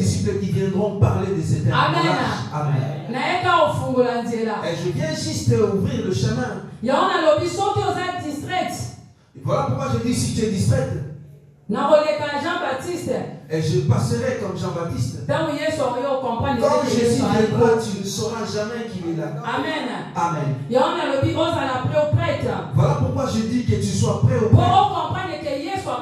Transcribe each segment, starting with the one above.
disciples qui viendront parler de cet Amen. Amen. Et je viens juste ouvrir le chemin. Voilà pourquoi je dis si tu es distraite. Et je passerai comme Jean-Baptiste. Quand Jésus viendra, tu ne sauras jamais qu'il est là. Amen. Amen. Voilà pourquoi je dis que tu sois prêt au prêtre. Pour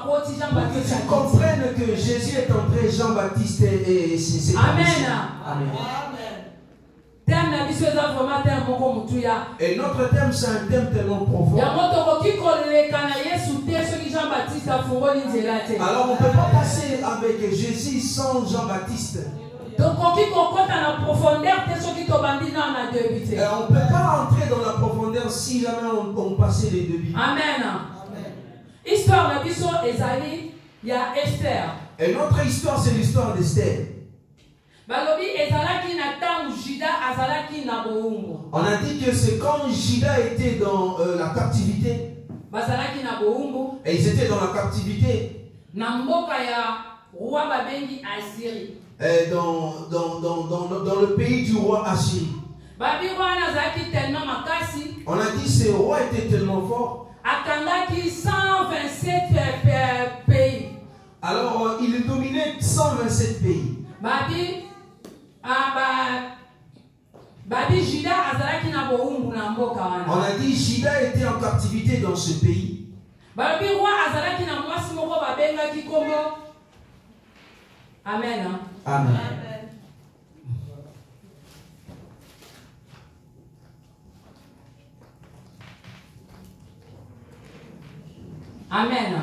que tu comprennes que Jésus est entré, Jean-Baptiste et c'est Amen. Amen. Amen. Et notre thème, c'est un thème tellement profond. Alors on ne peut pas passer avec Jésus sans Jean-Baptiste. Et on ne peut pas entrer dans la profondeur si jamais on passait les deux. Amen. Histoire de Ezali, il y a Esther. Et notre histoire, c'est l'histoire d'Esther. On a dit que c'est quand Juda était dans la captivité. Et ils étaient dans la captivité. Et dans le pays du roi Assyrie. On a dit que ce roi était tellement fort. 127 pays. Alors il dominait 127 pays. On a dit Juda était en captivité dans ce pays. Amen. Amen. Amen.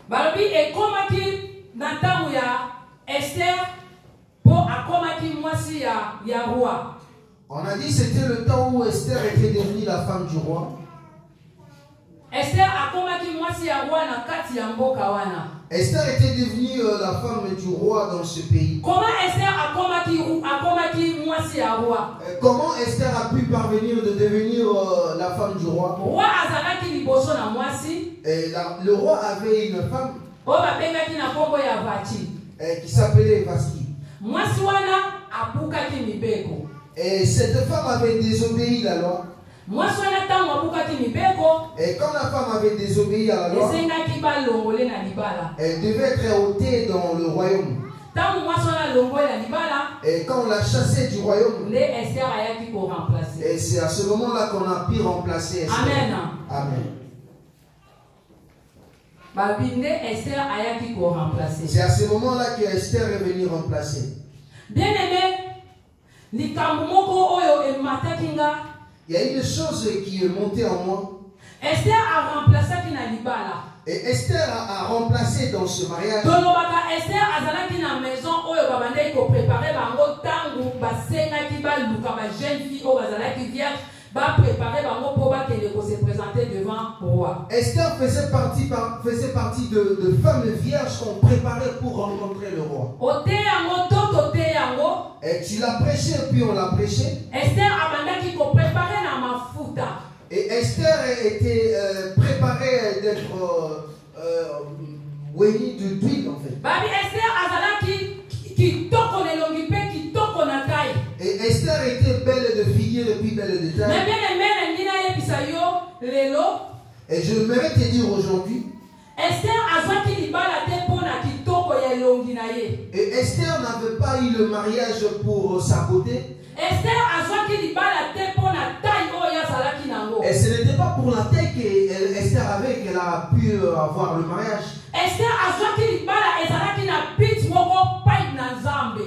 Balobi et komaki natamu ya Esther pour akomaki mwasi ya roi. On a dit c'était le temps où Esther était devenue la femme du roi. Esther akomaki mwasi ya roi na kati ya mboka wana. Esther était devenue la femme du roi dans ce pays. Comment Esther akomaki mwasi ya roi? Comment Esther a pu parvenir de devenir la femme du roi? Roi azalaki liboso na mwasi. Et le roi avait une femme na kombo ya Vati qui s'appelait Vasti. Mwasi wana abukaki mibeko. Et cette femme avait désobéi la loi. Mwasi wana tango abukaki mibeko. Et quand la femme avait désobéi à la loi, esengaki balongole na libala. Elle devait être ôtée dans le royaume. Tango mwasi wana longole na libala. Et quand on l'a chassée du royaume, Esther ayaki pour remplacer. Et c'est à ce moment-là qu'on a pu remplacer Esther. Amen. Amen. C'est à ce moment-là que Esther est venue remplacer. Bien aimé, il y a une chose qui est montée en moi. Esther a remplacé Kinalibala. Et Esther a remplacé dans ce mariage. Esther a dans la maison où il faut préparer bango tangu basenga ki ba luka ba jeune fille au bazala qui vient va préparer bango pour ba qu'elle se présenter devant le roi. Esther faisait partie de femmes vierges qu'on préparait pour rencontrer le roi. Et tu l'as prêché et puis on l'a prêché. Esther a qui faut préparer na mafuta. Et Esther était préparée d'être ouénie d'huile en fait. Et Esther était belle de figure et puis belle de taille. Et je voudrais te dire aujourd'hui. Et Esther n'avait pas eu le mariage pour sa beauté. Et ce n'était pas pour la taille qu'Esther avait qu'elle a pu avoir le mariage.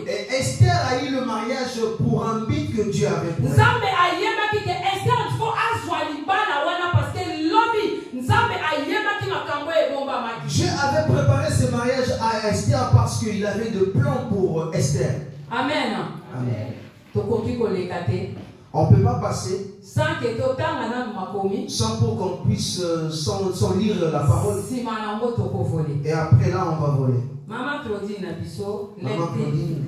Et Esther a eu le mariage pour un but que Dieu avait pour elle. Dieu avait préparé ce mariage à Esther parce qu'il avait de plans pour Esther. Amen. Amen. On ne peut pas passer sans pour qu'on puisse sans lire la parole. Et après là, on va voler. Maman Claudine,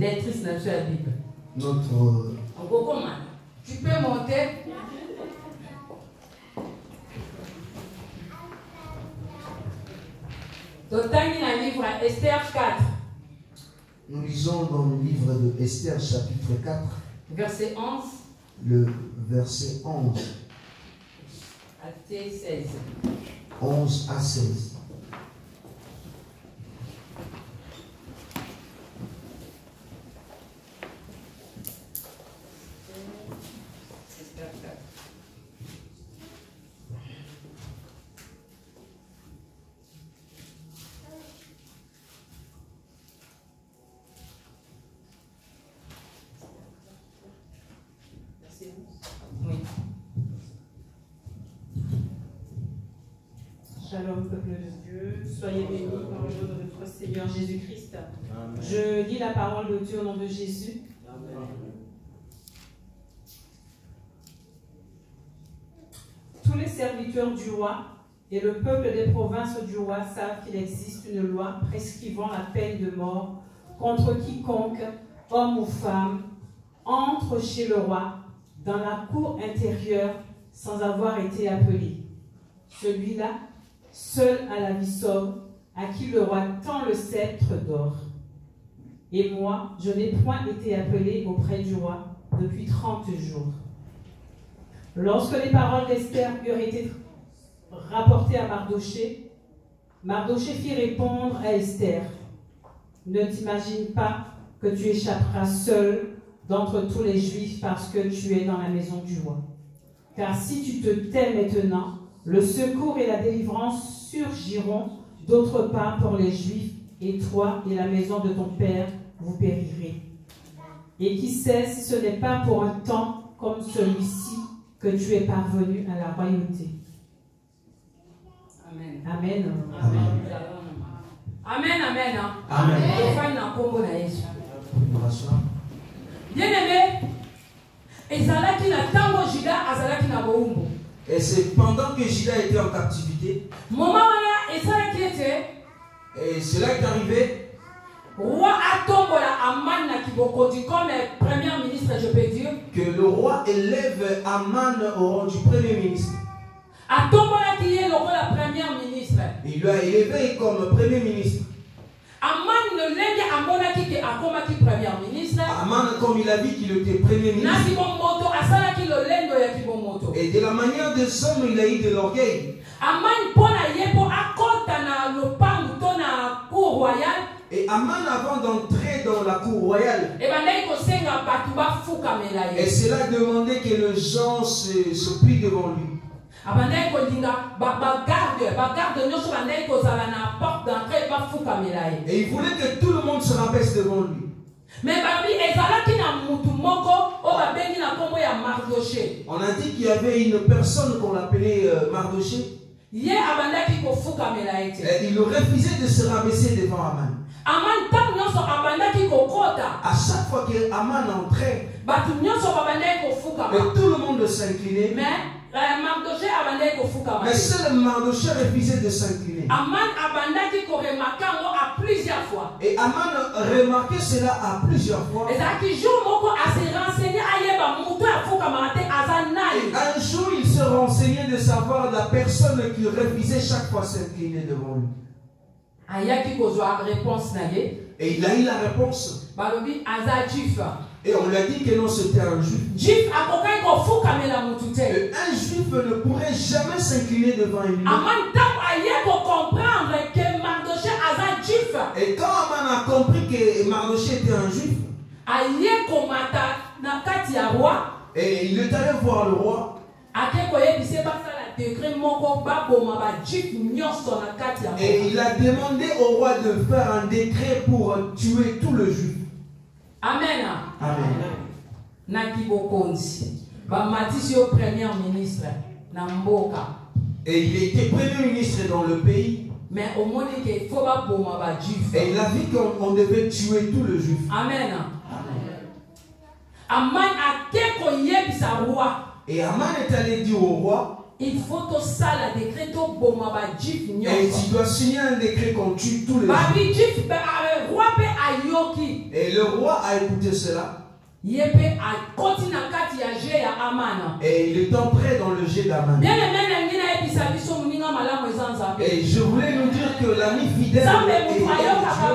lectrice de la Bible. Notre... Tu peux monter. Dans le livre Esther 4. Nous lisons dans le livre de Esther, chapitre 4. Verset 11. Le verset 11. À 16. 11 à 16. Oui. Shalom, peuple de Dieu. Soyez bénis par le nom de notre Seigneur Jésus-Christ. Je lis la parole de Dieu au nom de Jésus. Amen. Tous les serviteurs du roi et le peuple des provinces du roi savent qu'il existe une loi prescrivant la peine de mort contre quiconque, homme ou femme, entre chez le roi dans la cour intérieure sans avoir été appelé. Celui-là, seul a la vie sauve, à qui le roi tend le sceptre d'or. Et moi, je n'ai point été appelé auprès du roi depuis 30 jours. Lorsque les paroles d'Esther eurent été rapportées à Mardoché, Mardoché fit répondre à Esther: ne t'imagine pas que tu échapperas seul d'entre tous les Juifs parce que tu es dans la maison du roi. Car si tu te tais maintenant, le secours et la délivrance surgiront d'autre part pour les Juifs, et toi et la maison de ton père, vous périrez. Et qui sait si ce n'est pas pour un temps comme celui-ci que tu es parvenu à la royauté. Amen. Amen. Amen. Amen. Amen. Amen. Bien-aimé, ezalaki na tango Juda azalaki na boumbu. Et c'est pendant que Juda était en captivité. Moment wana ezalaki ete Et cela est arrivé. Roi atombola Aman na kibokoti comme premier ministre, je peux dire. Que le roi élève Aman au rang du premier ministre. Atombola qui est le roi la première ministre. Il l'a élevé comme premier ministre. Aman ne lenge amonaki ke akomaki premier ministre. Aman, comme il a dit qu'il était premier ministre. Na kibomoto asalaki le lendo ya kibomoto. Et de la manière des hommes, il a eu de l'orgueil. Aman pona yepo akota na lopangu to na cour royale. Et Aman, avant d'entrer dans la cour royale, et cela demandait que les gens se plient devant lui. Et il voulait que tout le monde se rabaisse devant lui. On a dit qu'il y avait une personne qu'on appelait Mardoché. Et il refusait de se rabaisser devant Aman. À chaque fois que Aman entrait, tout le monde s'inclinait. Mais seul Mardoché refusait de s'incliner. Et Aman remarquait cela à plusieurs fois. Et un jour, il se renseignait de savoir la personne qui refusait chaque fois s'incliner devant lui. Et il a eu la réponse. Et on lui a dit que non, c'était un juif. Un juif ne pourrait jamais s'incliner devant une femme. Et quand Aman a compris que Mardoché était un juif, et il est allé voir le roi. Et il a demandé au roi de faire un décret pour tuer tout le juif. Amen. Amen. Et il était premier ministre dans le pays. Mais au moins il faut pas pour ma juif. Et il a dit qu'on devait tuer tout le juif. Amen. Aman a keko yebisa roi. Et Aman est allé dire au roi. Il faut que ça la décret to boma ba juif nyonso. Et tu dois signer un décret qu'on tue tous les juifs. Roi pe ayoki. Et le roi a écouté cela. Yebe a continue kati ya je ya Aman. Et il est entré dans le jet d'Aman. Bien même ngina ebisa biso muninga malamu ezanza. Et je voulais nous dire que l'ami fidèle et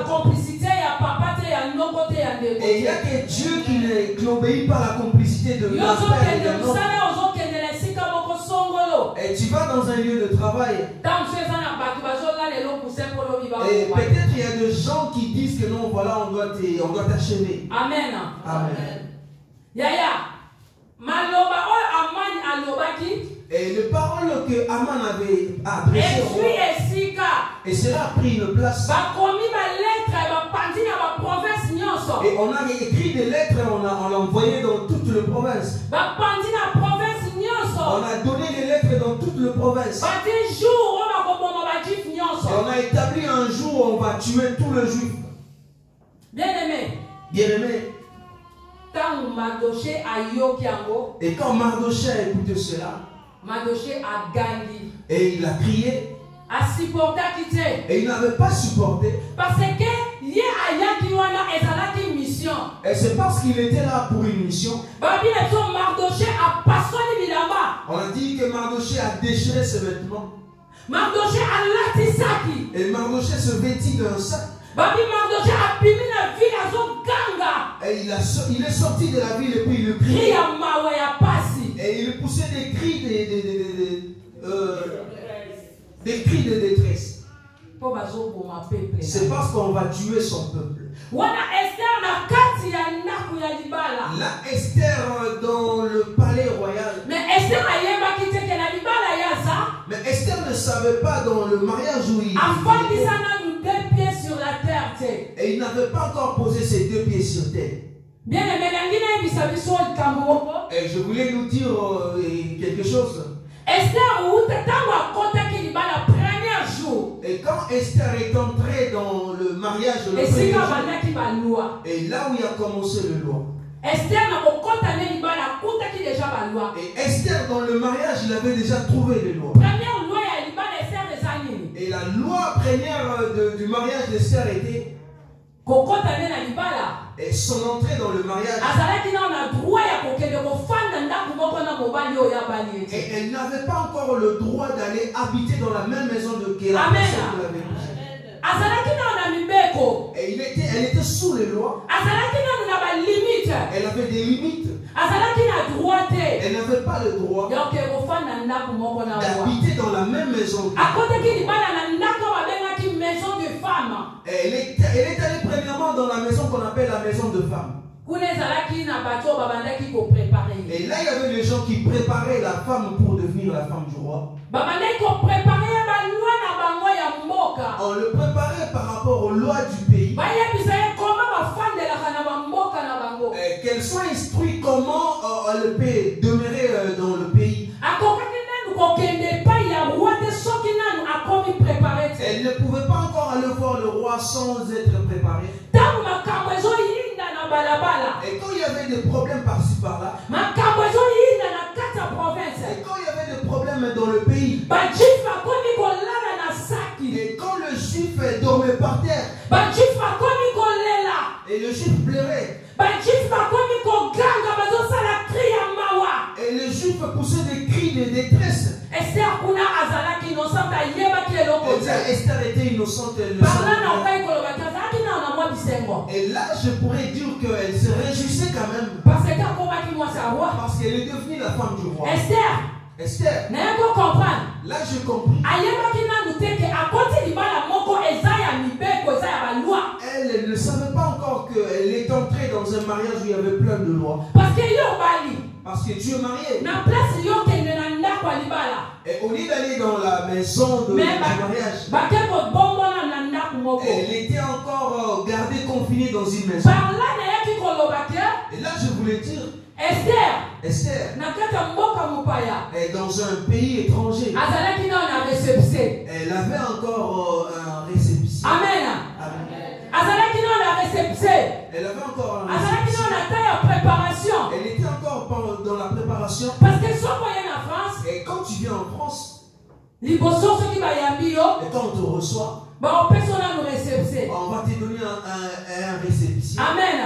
complicité ya papa te ya ndoko Et il n'y a que Dieu qui n'obéit pas à la complicité de Yo la zo père et kende d'un homme. musala ozo kende na esika moko songolo. Et tu vas dans un lieu de travail. Et peut-être il y a des gens qui disent que non, voilà, on doit t'achever. Amen. Amen. Yaya. Maloba o amani alobaki. Et les paroles que Aman avait adressées au roi, et cela a pris une place. Et on a écrit des lettres, on l'a envoyé dans toute la province. On a donné les lettres dans toute la province. Et on a établi un jour où on va tuer tous les juifs. Bien-aimé. Bien-aimé. Et quand Mardoché a écouté cela, Mardoché a gagné. Et il a crié. A supporté quitter. Et il n'avait pas supporté. Parce que y a qui mission. Et c'est parce qu'il était là pour une mission. Mardoché a passé évidemment. On a dit que Mardoché a déchiré ses vêtements. Mardoché a lati saki. Et Mardoché se vêtit d'un sac. Mardoché a pimi la ville à son ganga. Et il est sorti de la ville et puis il criait. Et il poussait des cris des cris de détresse. C'est parce qu'on va tuer son peuple. Là, Esther dans le palais royal. Mais Esther ne savait pas dans le mariage où il était. Sur la terre. Et il n'avait pas encore posé ses 2 pieds sur terre. Bien, et je voulais nous dire quelque chose. Et quand Esther est entrée dans le mariage, et là où il a commencé le loi. Et Esther dans le mariage, il avait déjà trouvé les lois. Et la loi première du mariage d'Esther était. Et son entrée dans le mariage. Et elle n'avait pas encore le droit d'aller habiter dans la même maison que la personne qui l'avait couché. Et elle était sous les lois. Elle avait des limites. Elle n'avait pas le droit d'habiter dans la même maison. Elle est allée premièrement dans la maison qu'on appelle la maison de femmes. Et là, il y avait les gens qui préparaient la femme pour devenir la femme du roi. On le préparait par rapport aux lois du pays. Qu'elle soit instruite comment elle peut demeurer dans le pays. Elle ne pouvait pas encore aller voir le roi sans être préparée. Et quand il y avait des problèmes par-ci par-là, et quand il y avait des problèmes dans le pays, et quand le juif dormait par terre, et le juif pleurait, et le juif poussait des cris de détresse. Esther était innocente. Et là, je pourrais dire qu'elle se réjouissait quand même. Parce qu'elle est devenue la femme du roi. Esther. Là, je comprends. Elle ne savait pas encore qu'elle est entrée dans un mariage où il y avait plein de lois. Parce que Dieu est marié. Et au lieu d'aller dans la maison du mariage, elle était encore gardée, confinée dans une maison. Et là, je voulais dire, Esther est dans un pays étranger. Elle avait encore un récépissé. Amen. Elle avait encore un récépissé. Elle était encore dans la préparation. Et quand tu viens en France, et quand on te reçoit, on va te donner un récépissé. Amen.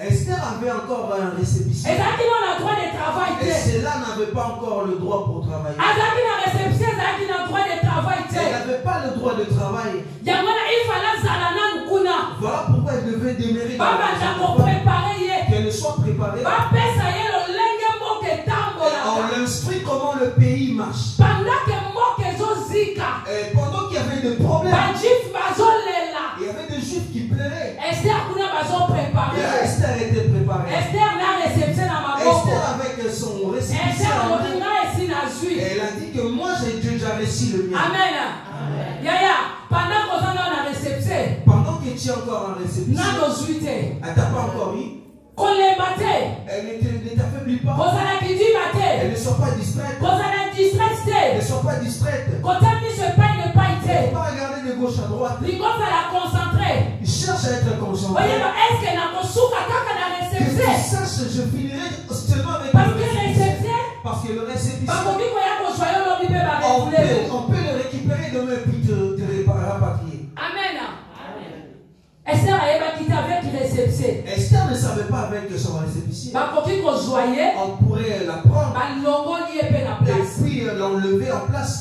Esther avait encore un récépissé. Et celle-là n'avait pas encore le droit pour travailler. Elle n'avait pas le droit de travail. Seigneur. Amen. Yaya, pendant que vous avez réception. Pendant que tu es encore en réception. Elle t'a pas encore eu. Elle ne t'affaiblit pas. Elle ne soit pas distraite. Elle ne soit pas distraite. Elle ne pas regarder de gauche à droite. Il cherche à être concentré. Que tu saches, je finirai seulement avec le récépissé. Parce que le récépissé, on peut le récupérer demain puis te rapatrier. Amen. Esther ne savait pas avec son récépissé. On pourrait la prendre et puis l'enlever en place.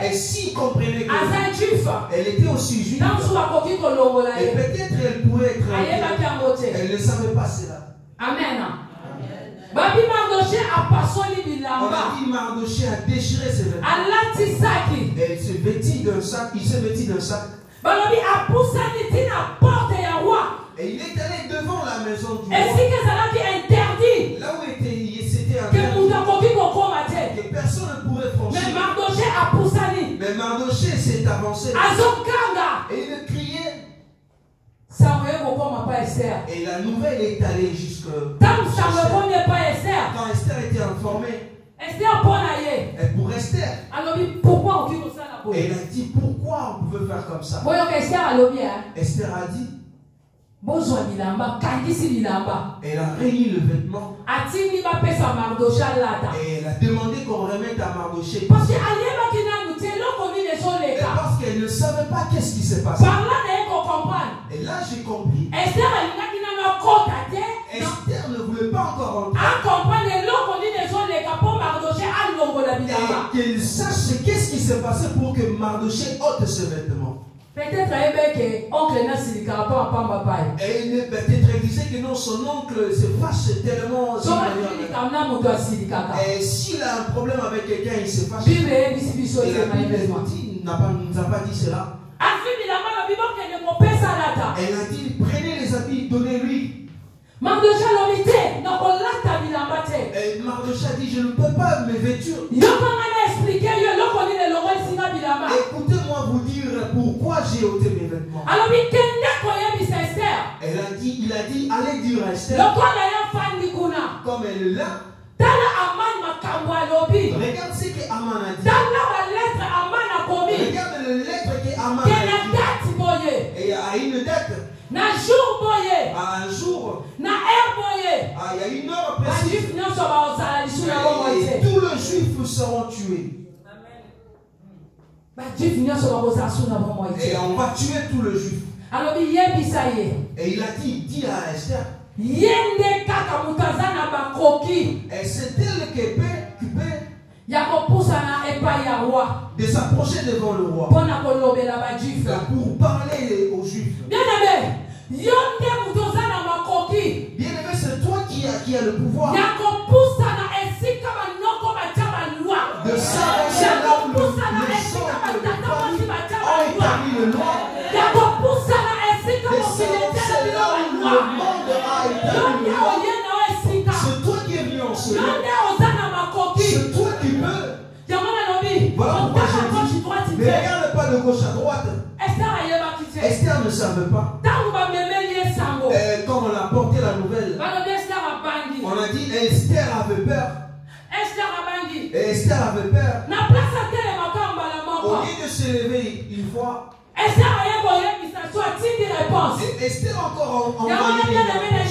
Et s'il comprenait qu'elle était aussi juive, et peut-être elle pourrait être, elle ne savait pas cela. Amen. On a dit Mardoché a déchiré ses vêtements. Et il s'est vêtu d'un sac. Et il est allé devant la maison du roi. Là où c'était interdit. Que personne ne pourrait franchir. Mais Mardoché s'est avancé. Et il criait. Et la nouvelle est allée jusque. Quand Esther était informée. Et pour Esther. Et elle a dit pourquoi on pouvait faire comme ça. Esther a dit. Elle a réuni le vêtement. Et elle a demandé qu'on remette à Mardoché. Parce qu'elle ne savait pas qu'est-ce qui s'est passé. Et là j'ai compris. Esther ne voulait pas encore entrer. Et qu'elle sache qu'est-ce qui s'est passé pour que Mardoché ôte ses vêtements. Peut-être que oncle n'a silika pas papa. Et peut-être disait que non, son oncle se fâche tellement. Et s'il a un problème avec quelqu'un, il se fâche. Et la Bible nous a pas dit cela. Elle a dit prenez les habits, donnez-lui. Et Mardoché a dit je ne peux pas me vêtir. Écoutez-moi vous dire pourquoi j'ai ôté mes vêtements. Il a dit allez dire à Esther. Comme elle est là. Regarde ce que Aman a dit. Regarde la lettre que Aman a dit. Et à une date. À un jour. Il y a une heure précise. Et tous les juifs seront tués. Et on va tuer tous les juifs. Et il a dit, dis à Esther. Et c'est elle qui peut de s'approcher devant le roi pour parler aux juifs. Bien-aimé, c'est toi qui as le pouvoir de s'arracher là où le sang de famille a établi le loi, de s'arracher là où le monde a établi le loi. C'est toi qui es venu en ce lieu. C'est toi qui peux. Voilà pourquoi je dis, ne regarde pas de gauche à droite. Esther ne savait pas. Quand on a porté la nouvelle, on a dit Esther avait peur. Et Esther avait peur. Au lieu de se lever une fois, et Esther encore envoyé une réponse.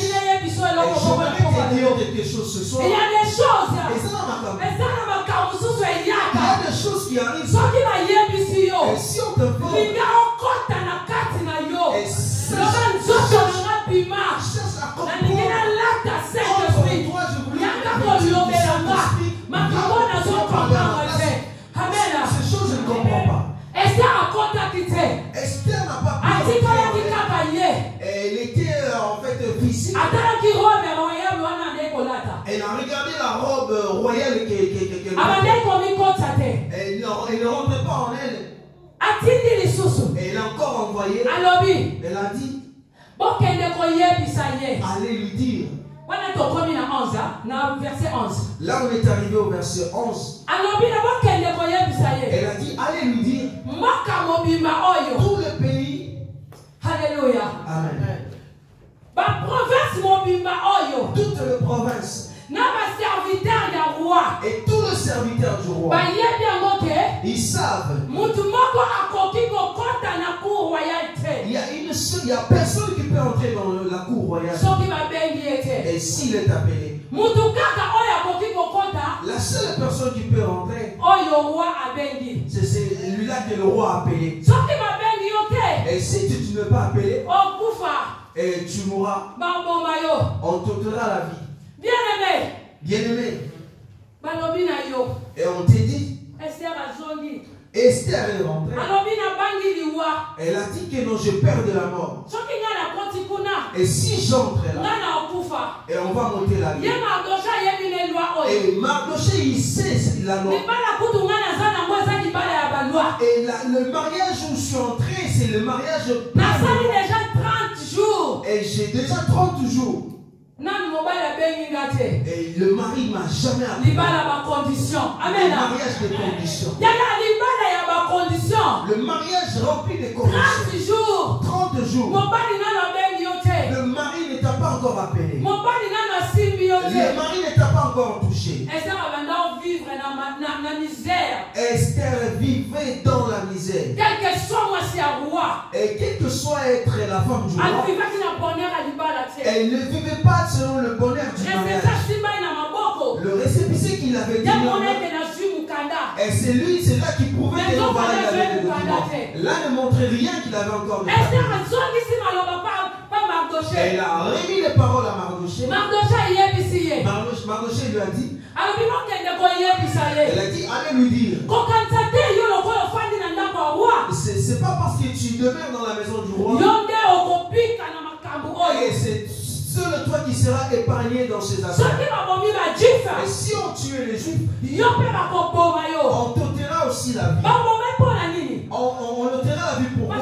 Et j'aimerais te dire quelque chose ce soir. Il y a des choses. Il y a des choses qui arrivent. Et si on te voit, et cherche à comprendre. Toi, je voulais ces choses, je ne comprends pas. Esther n'a pas pu. Elle était en fait physique. Elle a regardé la robe royale qu'elle elle ne rentrait pas en elle. Et elle a encore envoyé. Elle a dit allez lui dire Là, on est arrivé au verset 11. Elle a dit, allez lui dire tout le pays. Alléluia. Amen. Toute la province. Et tous les serviteurs du roi, ils savent. Il y a personne qui peut entrer dans la cour royale. Et s'il est appelé, la seule personne qui peut entrer, c'est celui-là que le roi a appelé. Et si tu n'es pas appelé, et tu mourras, on t'ôtera la vie. Bien-aimé. Et on t'a dit, Esther est rentrée. Elle a dit que non, j'ai peur de la mort. Et si j'entre là, et on va monter la vie. Et Mardochée, il sait la loi. Et le mariage où je suis entré, c'est le mariage. Et j'ai déjà 30 jours. Et le mari m'a jamais appelé. Le mariage des conditions. Le mariage rempli de conditions. 30 jours. Le mari ne t'a pas encore appelé. Le mari ne t'a pas encore touché. Esther vivait dans la misère. Et quel que soit être la femme du roi, elle ne vivait pas selon le bonheur du mariage. Le récépissé qu'il avait dit, et c'est lui, c'est là qui prouvait qu'il avait des documents. Là ne montrait rien qu'il avait encore des documents. Elle a remis les paroles à Mardochée. Mardochée lui a dit, elle a dit, allez lui dire, c'est pas parce que tu demeures dans la maison du roi et c'est seul toi qui seras épargné dans ces affaires. Et si on tuait les Juifs, on t'ôtera aussi la vie. On ôtera la vie pour moi.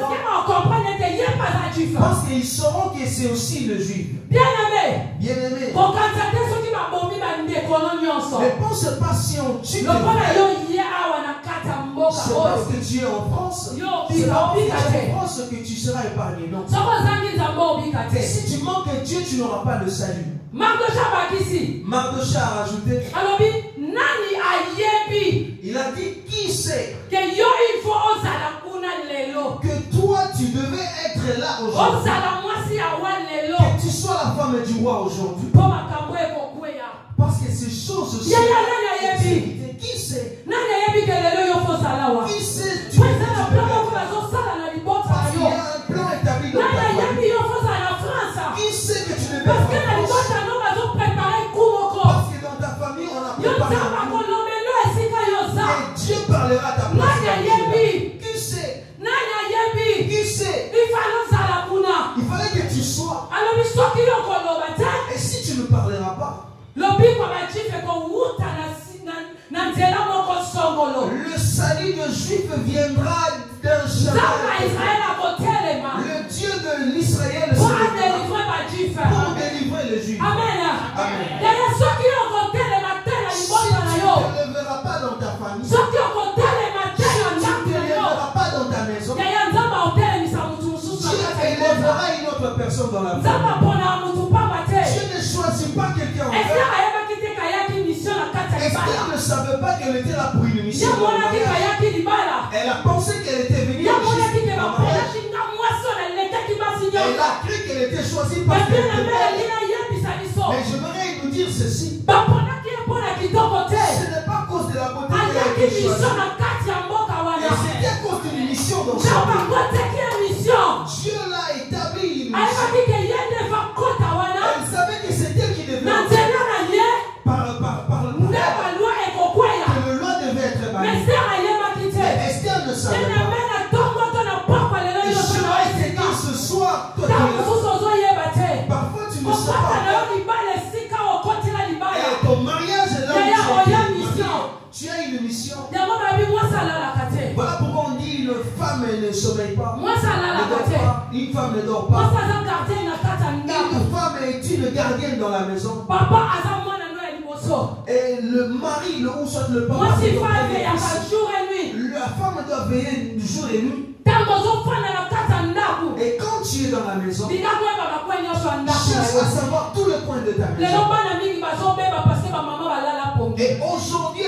Parce qu'ils sauront que c'est aussi le Juif. Bien-aimé. Ne pense pas si on tue c'est parce que tu es en France. C'est parce que tu es en France que tu seras épargné. Non. Et si tu manques Dieu, tu n'auras pas de salut. Mardochée a rajouté. Il a dit, qui sait que toi tu devais être là aujourd'hui, que tu sois la femme du roi aujourd'hui, parce que ces choses aussi, qui sait, qui sait, tu peux parce qu'il y a un plan établi dans ta famille. Qui sait que tu devais faire parce que dans ta famille on a préparé et Dieu parlera à ta place. Qui sait? Qui sait? Il fallait que tu sois. Et si tu ne parleras pas, le salut de Juif viendra d'un chemin. Le Dieu de l'Israël pour délivrer le Juif. Amen. Si tu ne te lèveras pas dans ta famille, si tu ne te lèveras pas dans ta maison, Dieu élèvera une autre personne dans la famille. Dieu ne choisit pas quelqu'un en fait. Esther ne savait pas qu'elle était là pour une mission. Elle a pensé qu'elle était venue juste en mariage. Elle a cru qu'elle était choisie par quelqu'un. Mais j'aimerais nous dire ceci. Ce n'est pas à cause de la beauté qu'elle a été choisie. Et c'était à cause d'une mission dans sa vie. Dieu l'a établi une mission. Elle savait que c'est elle qui devait par le loi que le loi devait être banni. Mais Esther ne savait pas. Et je vais te dire ce soir, toi parfois tu ne sais pas. Et ton mariage est là où tu as une mission. Voilà pourquoi on dit une femme ne sommeille pas. Une femme ne dort pas. Une femme est le gardien dans la maison. Papa, et le mari, ou soit le papa, la femme doit veiller jour et nuit. Quand